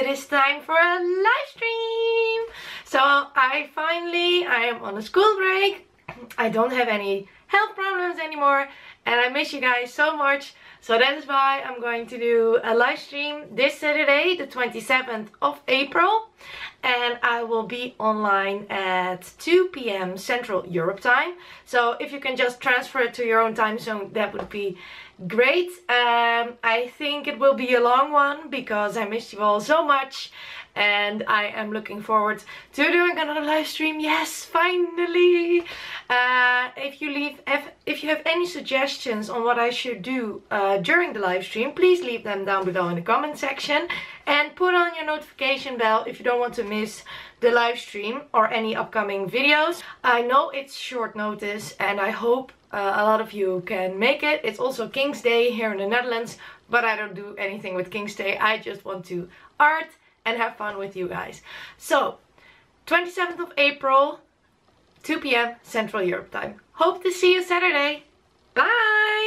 is time for a live stream. So I am on a school break. I don't have any health problems anymore and I miss you guys so much. So that is why I'm going to do a live stream this Saturday, the 27th of April. And I will be online at 2 p.m. Central Europe time. So if you can just transfer it to your own time zone, that would be great. I think it will be a long one because I missed you all so much. And I am looking forward to doing another live stream. Yes, finally! If you have any suggestions on what I should do during the live stream, please leave them down below in the comment section. And put on your notification bell if you don't want to miss the live stream or any upcoming videos. I know it's short notice and I hope a lot of you can make it. It's also King's Day here in the Netherlands, but I don't do anything with King's Day. I just want to art and have fun with you guys. So, 27th of April, 2 p.m. Central Europe time. Hope to see you Saturday. Bye!